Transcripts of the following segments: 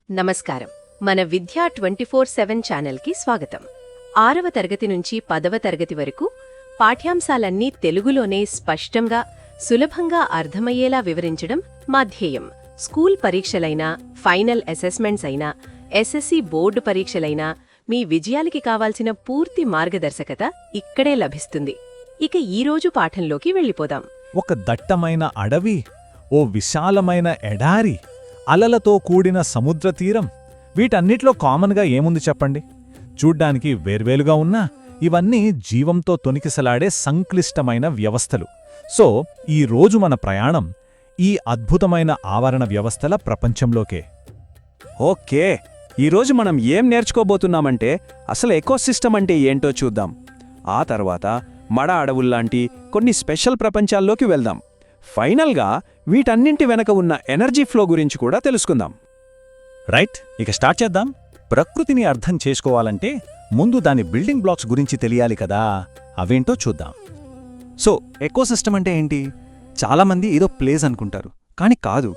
నమస్కారం. మన విద్యా 24/7 ఛానల్కి స్వాగతం. 6వ తరగతి నుంచి 10వ తరగతి వరకు పాఠ్యాంశాలన్నీ తెలుగులోనే స్పష్టంగా, సులభంగా అర్థమయ్యేలా వివరించడం మా ధ్యేయం. స్కూల్ పరీక్షలైనా, ఫైనల్ అసెస్మెంట్స్ అయినా, ఎస్ఎస్సి బోర్డు పరీక్షలైనా మీ విజయాలకి కావాల్సిన పూర్తి మార్గదర్శకత ఇక్కడే లభిస్తుంది. ఇక ఈరోజు పాఠంలోకి వెళ్ళిపోదాం. ఒక దట్టమైన అడవి, ఓ విశాలమైన ఎడారి, అలలతో కూడిన సముద్రతీరం, వీటన్నిట్లో కామన్గా ఏముంది చెప్పండి? చూడ్డానికి వేర్వేలుగా ఉన్నా ఇవన్నీ జీవంతో తొణికిసలాడే సంక్లిష్టమైన వ్యవస్థలు. సో ఈరోజు మన ప్రయాణం ఈ అద్భుతమైన ఆవరణ వ్యవస్థల ప్రపంచంలోకే. ఓకే, ఈరోజు మనం ఏం నేర్చుకోబోతున్నామంటే అసలు ఎకోసిస్టమ్ అంటే ఏంటో చూద్దాం. ఆ తర్వాత మడ అడవుల్లాంటి కొన్ని స్పెషల్ ప్రపంచాల్లోకి వెళ్దాం. ఫైనల్గా వీటన్నింటి వెనక ఉన్న ఎనర్జీ ఫ్లో గురించి కూడా తెలుసుకుందాం. రైట్, ఇక స్టార్ట్ చేద్దాం. ప్రకృతిని అర్థం చేసుకోవాలంటే ముందు దాని బిల్డింగ్ బ్లాక్స్ గురించి తెలియాలి కదా. అవేంటో చూద్దాం. సో ఎకోసిస్టమ్ అంటే ఏంటి? చాలామంది ఏదో ప్లేస్ అనుకుంటారు, కానీ కాదు.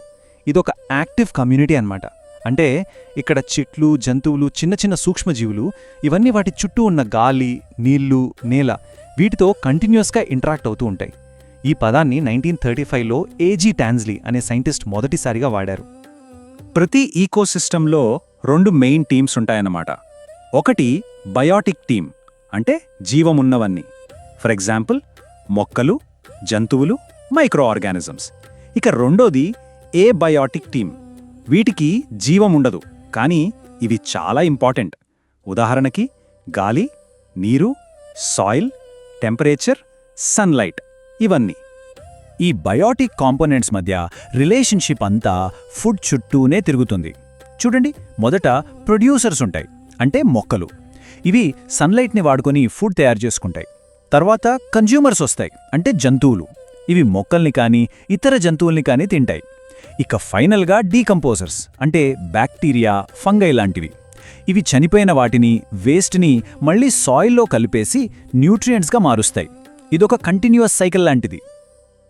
ఇదొక యాక్టివ్ కమ్యూనిటీ అన్నమాట. అంటే ఇక్కడ చెట్లు, జంతువులు, చిన్న చిన్న సూక్ష్మజీవులు, ఇవన్నీ వాటి చుట్టూ ఉన్న గాలి, నీళ్లు, నేల, వీటితో కంటిన్యూస్గా ఇంటరాక్ట్ అవుతూ ఉంటాయి. ఈ పదాన్ని 1935లో ఏజీ టాన్స్లీ అనే సైంటిస్ట్ మొదటిసారిగా వాడారు. ప్రతి ఈకోసిస్టంలో 2 మెయిన్ టీమ్స్ ఉంటాయన్నమాట. ఒకటి బయోటిక్ టీమ్, అంటే జీవమున్నవన్నీ. ఫర్ ఎగ్జాంపుల్ మొక్కలు, జంతువులు, మైక్రో ఆర్గానిజమ్స్. ఇక రెండోది ఏబయోటిక్ టీమ్. వీటికి జీవముండదు, కానీ ఇవి చాలా ఇంపార్టెంట్. ఉదాహరణకి గాలి, నీరు, సాయిల్, టెంపరేచర్, సన్లైట్, ఇవన్నీ. ఈ బయోటిక్ కాంపోనెంట్స్ మధ్య రిలేషన్షిప్ అంతా ఫుడ్ చుట్టూనే తిరుగుతుంది. చూడండి, మొదట ప్రొడ్యూసర్స్ ఉంటాయి, అంటే మొక్కలు. ఇవి సన్లైట్ని వాడుకొని ఫుడ్ తయారు చేసుకుంటాయి. తర్వాత కన్జ్యూమర్స్ వస్తాయి, అంటే జంతువులు. ఇవి మొక్కల్ని కానీ ఇతర జంతువుల్ని కానీ తింటాయి. ఇక ఫైనల్గా డీకంపోజర్స్, అంటే బ్యాక్టీరియా, ఫంగై లాంటివి. ఇవి చనిపోయిన వాటిని, వేస్ట్ని మళ్లీ సాయిల్లో కలిపేసి న్యూట్రియంట్స్గా మారుస్తాయి. ఇదొక కంటిన్యూయస్ సైకిల్ లాంటిది.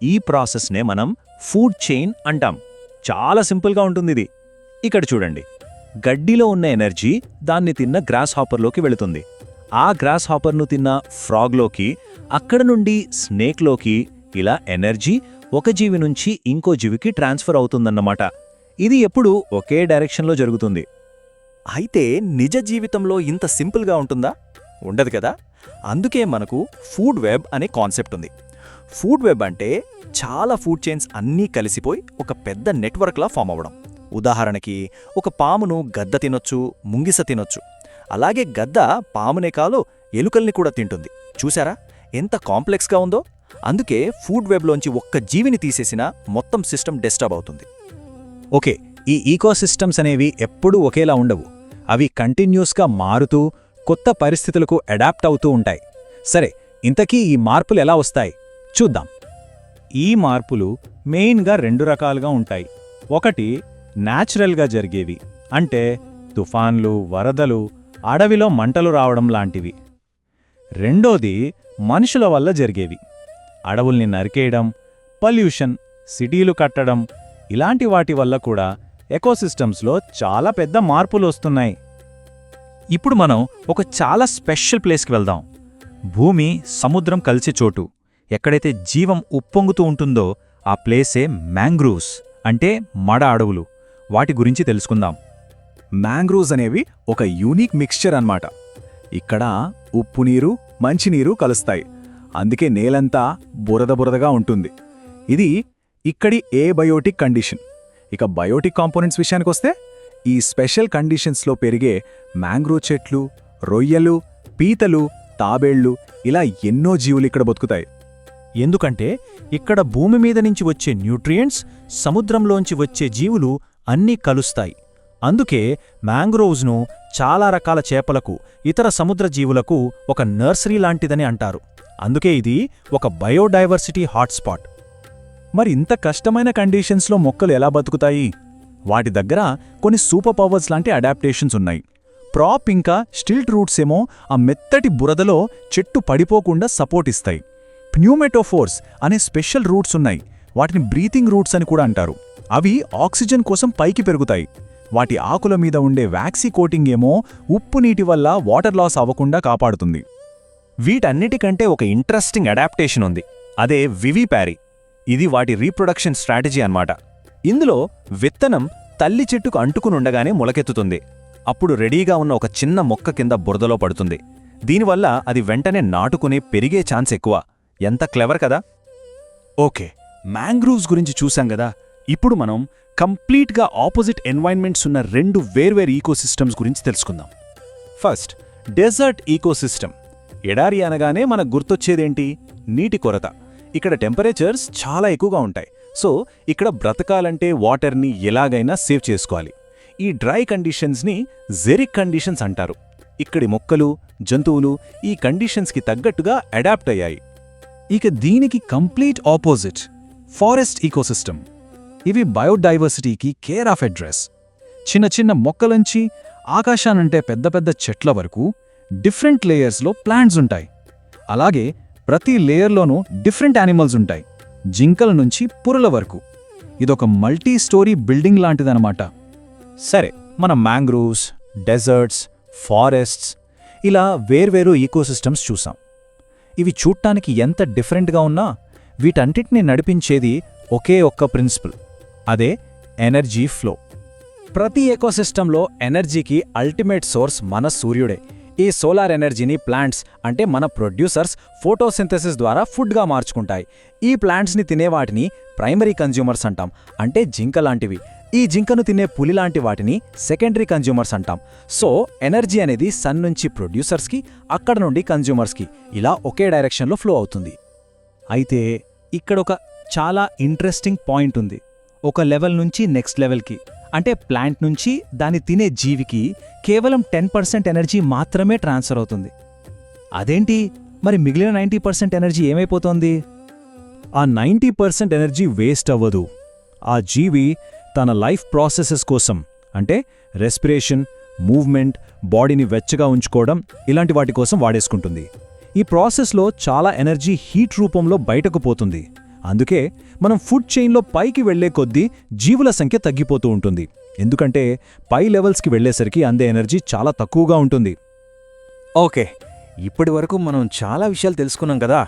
ఈ ప్రాసెస్నే మనం ఫుడ్ చైన్ అంటాం. చాలా సింపుల్గా ఉంటుందిది. ఇక్కడ చూడండి, గడ్డిలో ఉన్న ఎనర్జీ దాన్ని తిన్న గ్రాస్ హాపర్లోకి వెళుతుంది. ఆ గ్రాస్ హాపర్ను తిన్న ఫ్రాగ్లోకి, అక్కడ నుండి స్నేక్లోకి, ఇలా ఎనర్జీ ఒక జీవి నుంచి ఇంకో జీవికి ట్రాన్స్ఫర్ అవుతుందన్నమాట. ఇది ఎప్పుడూ ఒకే డైరెక్షన్లో జరుగుతుంది. అయితే నిజ జీవితంలో ఇంత సింపుల్గా ఉంటుందా? ఉండదు కదా. అందుకే మనకు ఫుడ్ వెబ్ అనే కాన్సెప్ట్ ఉంది. ఫుడ్ వెబ్ అంటే చాలా ఫుడ్ చైన్స్ అన్నీ కలిసిపోయి ఒక పెద్ద నెట్వర్క్లా ఫామ్ అవ్వడం. ఉదాహరణకి ఒక పామును గద్ద తినొచ్చు, ముంగిస తినొచ్చు. అలాగే గద్ద పామునే కాదు, ఎలుకల్ని కూడా తింటుంది. చూసారా ఎంత కాంప్లెక్స్గా ఉందో? అందుకే ఫుడ్ వెబ్లోంచి ఒక్క జీవిని తీసేసినా మొత్తం సిస్టమ్ డిస్టర్బ్ అవుతుంది. ఓకే, ఈ ఈకోసిస్టమ్స్ అనేవి ఎప్పుడూ ఒకేలా ఉండవు. అవి కంటిన్యూస్గా మారుతూ కొత్త పరిస్థితులకు అడాప్ట్ అవుతూ ఉంటాయి. సరే, ఇంతకీ ఈ మార్పులు ఎలా వస్తాయి చూద్దాం. ఈ మార్పులు మెయిన్గా 2 రకాలుగా ఉంటాయి. ఒకటి న్యాచురల్గా జరిగేవి, అంటే తుఫాన్లు, వరదలు, అడవిలో మంటలు రావడం లాంటివి. రెండోది మనుషుల వల్ల జరిగేవి, అడవుల్ని నరికేయడం, పొల్యూషన్, సిటీలు కట్టడం, ఇలాంటి వాటి వల్ల కూడా ఎకోసిస్టమ్స్లో చాలా పెద్ద మార్పులు వస్తున్నాయి. ఇప్పుడు మనం ఒక చాలా స్పెషల్ ప్లేస్కి వెళ్దాం. భూమి, సముద్రం కలిసే చోటు. ఎక్కడైతే జీవం ఉప్పొంగుతూ ఉంటుందో ఆ ప్లేసే మ్యాంగ్రూవ్స్, అంటే మడ అడవులు. వాటి గురించి తెలుసుకుందాం. మ్యాంగ్రూవ్స్ అనేవి ఒక యూనిక్ మిక్స్చర్ అన్నమాట. ఇక్కడ ఉప్పు నీరు, మంచినీరు కలుస్తాయి. అందుకే నేలంతా బురద బురదగా ఉంటుంది. ఇది ఇక్కడి ఏబయోటిక్ కండిషన్. ఇక బయోటిక్ కాంపోనెంట్స్ విషయానికొస్తే ఈ స్పెషల్ కండిషన్స్లో పెరిగే మ్యాంగ్రూవ్ చెట్లు, రొయ్యలు, పీతలు, తాబేళ్లు, ఇలా ఎన్నో జీవులు ఇక్కడ బతుకుతాయి. ఎందుకంటే ఇక్కడ భూమి మీద నుంచి వచ్చే న్యూట్రియంట్స్, సముద్రంలోంచి వచ్చే జీవులు అన్నీ కలుస్తాయి. అందుకే మ్యాంగ్రోవ్స్ను చాలా రకాల చేపలకు, ఇతర సముద్ర జీవులకు ఒక నర్సరీ లాంటిదని అంటారు. అందుకే ఇది ఒక బయోడైవర్సిటీ హాట్స్పాట్. మరి ఇంత కష్టమైన కండిషన్స్లో మొక్కలు ఎలా బతుకుతాయి? వాటి దగ్గర కొన్ని సూపర్ పవర్స్ లాంటి అడాప్టేషన్స్ ఉన్నాయి. ప్రాప్ ఇంకా స్టిల్ట్ రూట్స్ ఏమో ఆ మెత్తటి బురదలో చెట్టు పడిపోకుండా సపోర్ట్ ఇస్తాయి. ప్న్యూమెటోఫోర్స్ అనే స్పెషల్ రూట్స్ ఉన్నాయి. వాటిని బ్రీతింగ్ రూట్స్ అని కూడా అంటారు. అవి ఆక్సిజన్ కోసం పైకి పెరుగుతాయి. వాటి ఆకుల మీద ఉండే వ్యాక్సీ కోటింగ్ ఏమో ఉప్పు నీటి వల్ల వాటర్ లాస్ అవ్వకుండా కాపాడుతుంది. వీటన్నిటికంటే ఒక ఇంట్రెస్టింగ్ అడాప్టేషన్ ఉంది, అదే వివిపారి. ఇది వాటి రీప్రొడక్షన్ స్ట్రాటజీ అన్నమాట. ఇందులో విత్తనం తల్లి చెట్టుకు అంటుకునుండగానే మొలకెత్తుతుంది. అప్పుడు రెడీగా ఉన్న ఒక చిన్న మొక్క కింద బురదలో పడుతుంది. దీనివల్ల అది వెంటనే నాటుకుని పెరిగే ఛాన్స్ ఎక్కువ. ఎంత క్లెవర్ కదా. ఓకే, మ్యాంగ్రూవ్స్ గురించి చూసాం గదా. ఇప్పుడు మనం కంప్లీట్గా ఆపోజిట్ ఎన్వైర్న్మెంట్స్ ఉన్న రెండు వేర్వేరు ఈకోసిస్టమ్స్ గురించి తెలుసుకుందాం. First, desert ecosystem. ఎడారి అనగానే మనకు గుర్తొచ్చేదేంటి? నీటి కొరత. ఇక్కడ టెంపరేచర్స్ చాలా ఎక్కువగా ఉంటాయి. సో ఇక్కడ బ్రతకాలంటే వాటర్ని ఎలాగైనా సేవ్ చేసుకోవాలి. ఈ డ్రై కండిషన్స్ని జెరిక్ కండిషన్స్ అంటారు. ఇక్కడి మొక్కలు, జంతువులు ఈ కండిషన్స్కి తగ్గట్టుగా అడాప్ట్ అయ్యాయి. ఇక దీనికి కంప్లీట్ ఆపోజిట్ ఫారెస్ట్ ఈకోసిస్టమ్. ఇవి బయోడైవర్సిటీకి కేర్ ఆఫ్ అడ్రస్. చిన్న చిన్న మొక్కలంచి ఆకాశానంటే పెద్ద పెద్ద చెట్ల వరకు డిఫరెంట్ లేయర్స్లో ప్లాంట్స్ ఉంటాయి. అలాగే ప్రతి లేయర్లోనూ డిఫరెంట్ యానిమల్స్ ఉంటాయి, జింకల నుంచి పురుల వరకు. ఇదొక మల్టీ స్టోరీ బిల్డింగ్ లాంటిదన్నమాట. సరే, మన మ్యాంగ్రూవ్స్, డెజర్ట్స్, ఫారెస్ట్స్ ఇలా వేర్వేరు ఈకోసిస్టమ్స్ చూసాం. ఇవి చూడ్డానికి ఎంత డిఫరెంట్గా ఉన్నా వీటన్నిటిని నడిపించేది ఒకే ఒక్క ప్రిన్సిపల్, అదే ఎనర్జీ ఫ్లో. ప్రతి ఎకోసిస్టంలో ఎనర్జీకి అల్టిమేట్ సోర్స్ మన సూర్యుడే. ఈ సోలార్ ఎనర్జీని ప్లాంట్స్ అంటే మన ప్రొడ్యూసర్స్ ఫోటోసింథసిస్ ద్వారా ఫుడ్గా మార్చుకుంటాయి. ఈ ప్లాంట్స్ని తినేవాటిని ప్రైమరీ కన్జ్యూమర్స్ అంటాం, అంటే జింక లాంటివి. ఈ జింకను తినే పులి లాంటి వాటిని సెకండరీ కన్జ్యూమర్స్ అంటాం. సో ఎనర్జీ అనేది సన్ నుంచి ప్రొడ్యూసర్స్కి, అక్కడ నుండి కన్జ్యూమర్స్కి ఇలా ఒకే డైరెక్షన్లో ఫ్లో అవుతుంది. అయితే ఇక్కడొక చాలా ఇంట్రెస్టింగ్ పాయింట్ ఉంది. ఒక లెవెల్ నుంచి నెక్స్ట్ లెవెల్కి, అంటే ప్లాంట్ నుంచి దాన్ని తినే జీవికి కేవలం 10% ఎనర్జీ మాత్రమే ట్రాన్స్ఫర్ అవుతుంది. అదేంటి మరి మిగిలిన 90% ఎనర్జీ ఏమైపోతోంది? ఆ 90% ఎనర్జీ వేస్ట్ అవ్వదు. ఆ జీవి తన లైఫ్ ప్రాసెసెస్ కోసం, అంటే రెస్పిరేషన్, మూవ్మెంట్, బాడీని వెచ్చగా ఉంచుకోవడం ఇలాంటి వాటి కోసం వాడేసుకుంటుంది. ఈ ప్రాసెస్లో చాలా ఎనర్జీ హీట్ రూపంలో బయటకు పోతుంది. అందుకే మనం ఫుడ్ చైన్లో పైకి వెళ్లే కొద్దీ జీవుల సంఖ్య తగ్గిపోతూ ఉంటుంది. ఎందుకంటే పై లెవెల్స్కి వెళ్లేసరికి అందే ఎనర్జీ చాలా తక్కువగా ఉంటుంది. ఓకే, ఇప్పటి వరకు మనం చాలా విషయాలు తెలుసుకున్నాం కదా.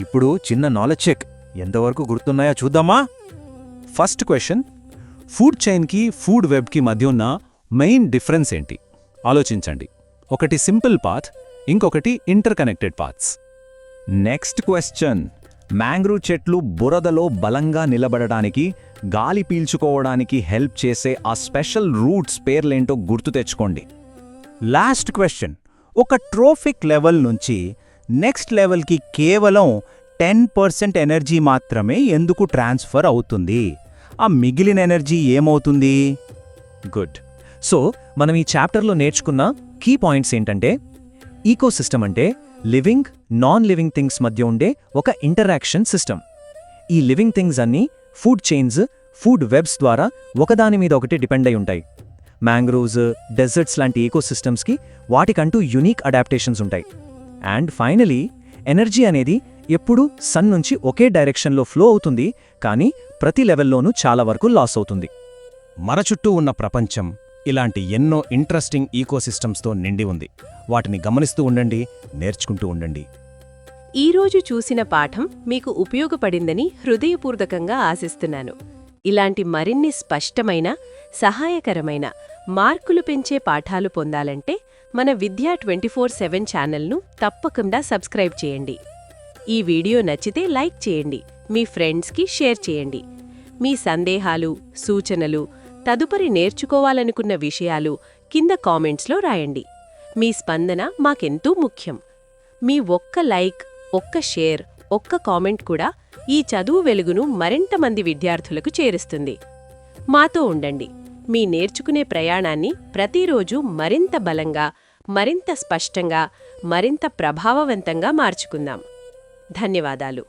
ఇప్పుడు చిన్న నాలెడ్జ్ చెక్, ఎంతవరకు గుర్తున్నాయో చూద్దామా? ఫస్ట్ క్వశ్చన్, ఫుడ్ చైన్కి ఫుడ్ వెబ్కి మధ్య ఉన్న మెయిన్ డిఫరెన్స్ ఏంటి? ఆలోచించండి. ఒకటి సింపుల్ పాత్, ఇంకొకటి inter connected paths. Next question, mangrove చెట్లు బురదలో బలంగా నిలబడడానికి, గాలి పీల్చుకోవడానికి హెల్ప్ చేసే ఆ స్పెషల్ రూట్స్ పేర్లేంటో గుర్తు తెచ్చుకోండి. లాస్ట్ క్వశ్చన్, ఒక ట్రోఫిక్ లెవెల్ నుంచి నెక్స్ట్ లెవెల్కి కేవలం 10% ఎనర్జీ మాత్రమే ఎందుకు ట్రాన్స్ఫర్ అవుతుంది? ఆ మిగిలిన ఎనర్జీ ఏమవుతుంది? గుడ్. సో మనం ఈ చాప్టర్లో నేర్చుకున్న కీ పాయింట్స్ ఏంటంటే, ఈకోసిస్టమ్ అంటే లివింగ్, నాన్ లివింగ్ థింగ్స్ మధ్య ఉండే ఒక ఇంటరాక్షన్ సిస్టమ్. ఈ లివింగ్ థింగ్స్ అన్నీ ఫుడ్ చైన్స్, ఫుడ్ వెబ్స్ ద్వారా ఒకదాని మీద ఒకటి డిపెండ్ అయి ఉంటాయి. మ్యాంగ్రోవ్స్, డెజర్ట్స్ లాంటి ఈకోసిస్టమ్స్కి వాటికంటూ యునీక్ అడాప్టేషన్స్ ఉంటాయి. అండ్ ఫైనలీ, ఎనర్జీ అనేది ఎప్పుడూ సన్ నుంచి ఒకే డైరెక్షన్లో ఫ్లో అవుతుంది, కానీ ప్రతి లెవెల్లోనూ చాలా వరకు లాస్ అవుతుంది. మన చుట్టూ ఉన్న ప్రపంచం ఇలాంటి ఎన్నో ఇంట్రెస్టింగ్ ఈకోసిస్టమ్స్తో నిండి ఉంది. వాటిని గమనిస్తూ ఉండండి, నేర్చుకుంటూ ఉండండి. ఈరోజు చూసిన పాఠం మీకు ఉపయోగపడిందని హృదయపూర్వకంగా ఆశిస్తున్నాను. ఇలాంటి మరిన్ని స్పష్టమైన, సహాయకరమైన, మార్కులు పెంచే పాఠాలు పొందాలంటే మన విద్యా 24/7 ఛానల్ను తప్పకుండా సబ్స్క్రైబ్ చేయండి. ఈ వీడియో నచ్చితే లైక్ చేయండి, మీ ఫ్రెండ్స్కి షేర్ చేయండి. మీ సందేహాలు, సూచనలు, తదుపరి నేర్చుకోవాలనుకున్న విషయాలు కింద కామెంట్స్లో రాయండి. మీ స్పందన మాకెంతో ముఖ్యం. మీ ఒక్క లైక్, ఒక్క షేర్, ఒక్క కామెంట్ కూడా ఈ చదువు వెలుగును మరింత మంది విద్యార్థులకు చేరుస్తుంది. మాతో ఉండండి. మీ నేర్చుకునే ప్రయాణాన్ని ప్రతిరోజు మరింత బలంగా, మరింత స్పష్టంగా, మరింత ప్రభావవంతంగా మార్చుకుందాం. ధన్యవాదాలు.